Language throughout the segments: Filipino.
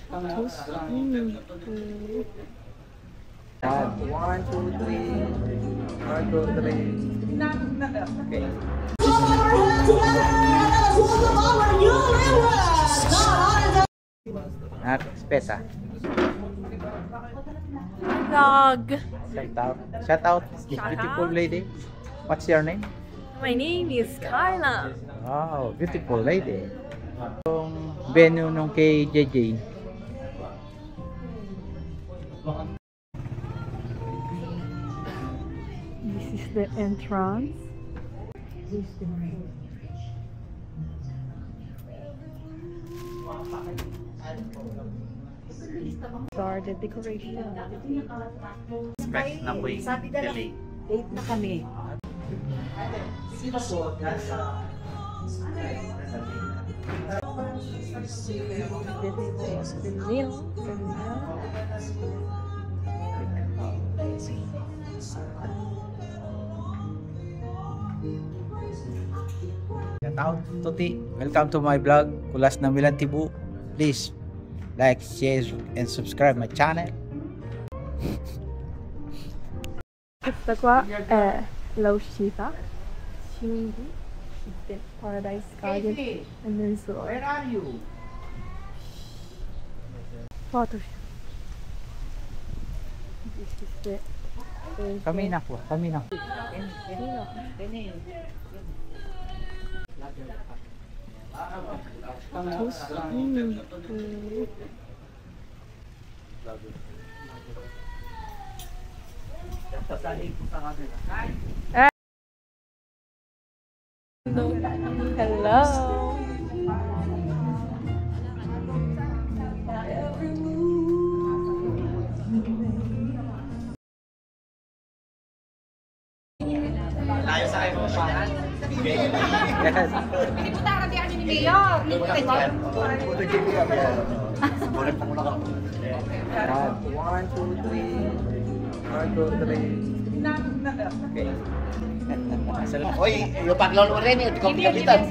Bangus. One, two, three. One, two, three. Okay. Spesa. Vlog. Shout out this beautiful lady. What's your name? My name is Carla. Wow, beautiful lady. Yung venue nung kay JJ. This is the entrance. Are the decoration. Expect na po yung delay. Late na kami. The meal. Shout out Tuti. Welcome to my vlog. Kulas na Milan Tibu. Please like, share, and subscribe my channel. Questa qua è la uscita. Shingi, the Paradise Garden, and then so. Where are you? Photo shoot. This is the. Kami na po. Kami na. Bangus. Hello. Tayo sa kayo pa. Piniputakan di kami ni Mayor. One, two, three. One, two, three. Okay. Oy, yung paglolo rin eh, di ko pinapitan.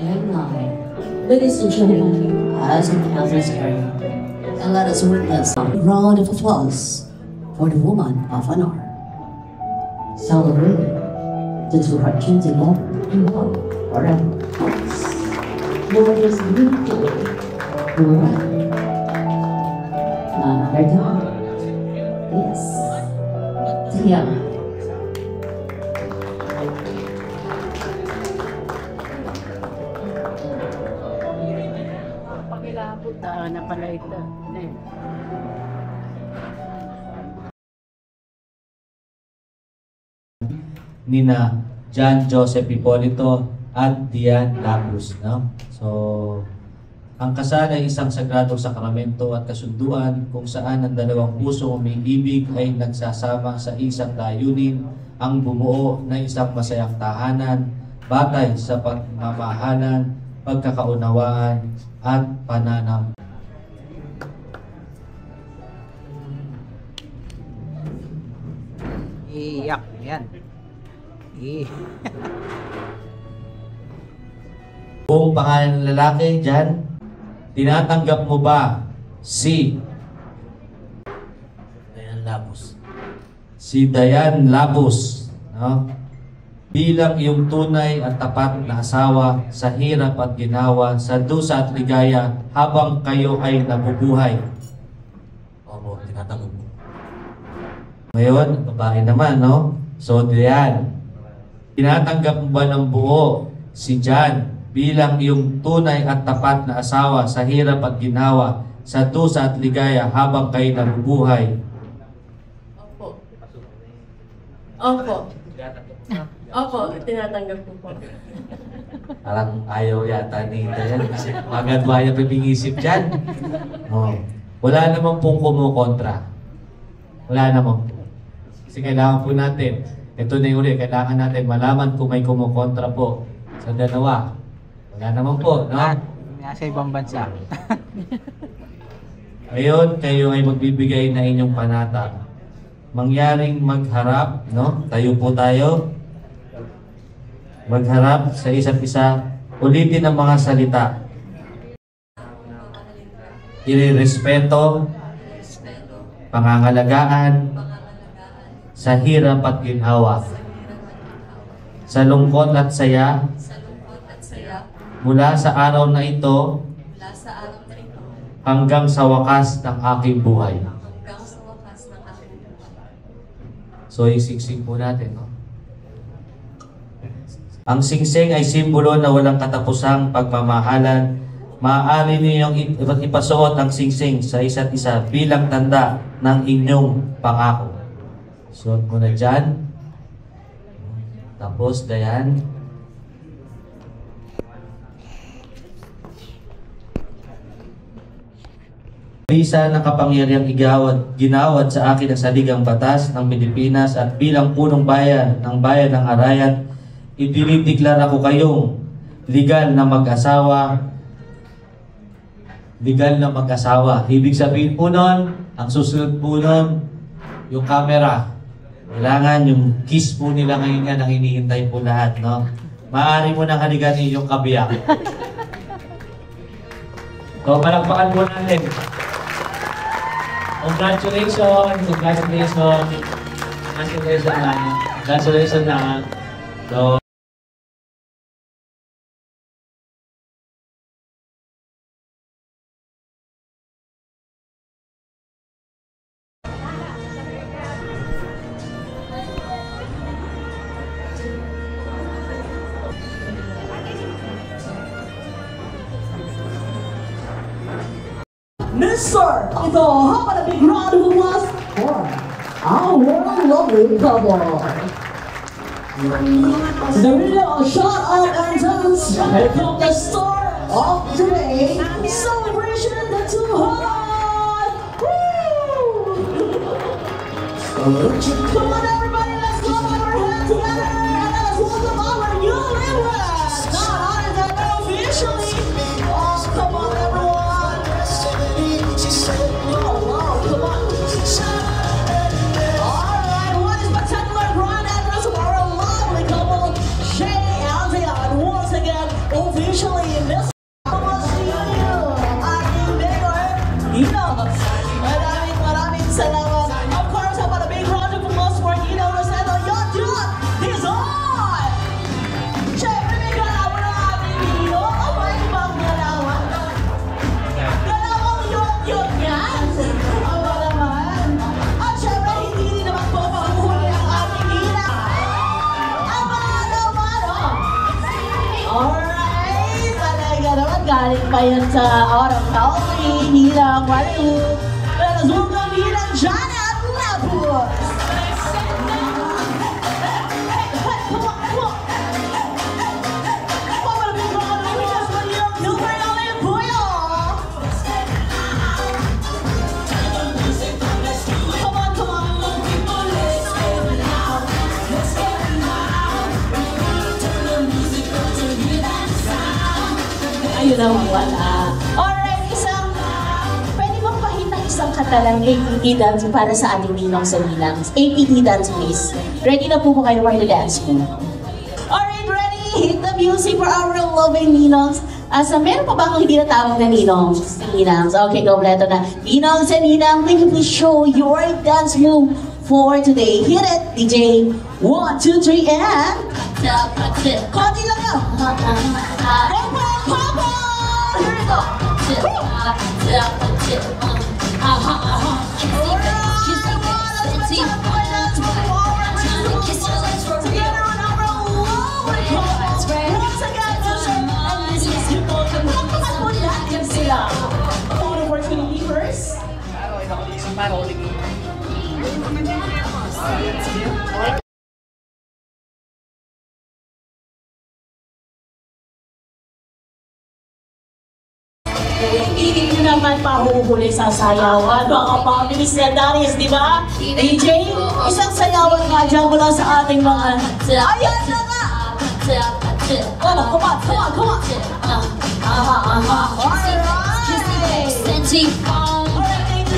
And now, ladies and gentlemen, as in the conference area, and let us witness a round of applause for the woman of honor. Celebrating the 200 love and love forever. Lord is beautiful, woman. None other than, yes, Tiana. Na pala ito. Nina John Joseph Hipolito at Dian Labus, no? So, ang kasal ay isang sagradong sakramento at kasunduan kung saan ang dalawang pusong umiibig ay nagsasama sa isang layunin, ang bumuo ng isang masayang tahanan, batay sa pagmamahalan, pagkakaunawaan, at pananam. Iyak. Yan. Kung pangalan ng lalaki dyan, tinatanggap mo ba si Dayan Labus? Si Dayan Labus, no? Bilang iyong tunay at tapat na asawa sa hirap at ginawa, sa dusa at ligaya habang kayo ay nabubuhay. Opo, tinatanggap mo. Ngayon, babae naman, no? So, Dayan, tinatanggap mo ba ng buo si John bilang iyong tunay at tapat na asawa sa hirap at ginawa, sa dusa at ligaya habang kayo nabubuhay? Opo. Opo. Opo, tinatanggap ko po. Parang ayaw yata ni Dayan kasi agad ba yung pipingisip dyan? Oh. Wala namang pong kumukontra. Wala namang po. Kasi kailangan po natin Ito na yung uli, kailangan natin malaman kung may kumukontra po sa dalawa. Wala naman po, no? Nasa ibang bansa. Ngayon, kayo ay magbibigay na inyong panata. Mangyaring magharap, no? Tayo po tayo. Magharap sa isa't isa. Ulitin ang mga salita. Irerespeto, pangangalagaan, sa hirap at ginhawa, sa lungkot at saya, mula sa araw na ito, hanggang sa wakas ng aking buhay. So, isiksing po natin, no? Ang singsing ay simbolo na walang katapusang pagmamahalan. Maaari ninyong ipasuot ang singsing sa isa't isa bilang tanda ng inyong pangako. Suot mo na dyan. Tapos, dayan. Bisa ng kapangyarihang ginawad sa akin ang saligang batas ng Pilipinas at bilang punong bayan ng Arayat, idinideklara ko kayong legal na mag-asawa. Legal na mag-asawa. Ibig sabihin po nun, ang susunod po nun, yung camera. Kailangan yung kiss po nila ngayon yan ang hinihintay po lahat, no? Maaari mo nang haliganin yung kabiyak. So, palakpakan po natin. Congratulations! Congratulations! Congratulations na. Congratulations na. So, Mr. Ito, how about a big round of applause for our lovely couple? The real shot of entrance. Here comes the star of today. Celebration in the two heart. Come on, everybody, let's go on our hands together and let's welcome our new newlyweds. Not honored that officially. Oh, come on, everyone. Oh, wow, come on. Alright, what a spectacular grand entrance of our lovely couple, Shay and Dion, once again, officially in this maraming salamat. Of course, how about a big round of applause for Nino Rosendo? Your dude, he's on! Siyempre, may galawan ang ating Nino. Oh, may ibang galawan. Galawang yun yan. Aba naman. At siyempre, hindi rin naman po mahuhuli ang ating Nina. Aba naman, oh. Alright, talaga naman. Galing pa yan sa Autumn Healthy, Nina Guadalupe. Pero zoom Nina Janet Lapus. Ayun ang wala. Alright, pwede bang pahitang isang katalang APT dance para sa ating ninong sa ninang? APT dance please. Ready na po kayo for the dance po? Alright, ready? Hit the music for our loving ninongs. Meron pa ba akong hindi natawag na ninongs? Ninangs. Okay, kompleto na. Ninongs and ninang, can you please show your dance move for today? Hit it, DJ. 1, 2, 3, and... Konti lang yun. Here we go. Together on our lovely couple. Once again, and this is your welcome. Natin sila. One opportunity first. Hindi nyo naman pahuhuli sa sayawan. Mga pamilis na Darius, di ba? DJ, isang sayawan nga dyan mula sa ating mga... Ayan na nga! Oh, come on, come on, come on! Alright! Thank you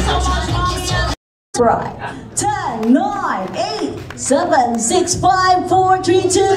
so much, Mami. Right. 10, 9, 8, 7, 6, 5, 4, 3, 2,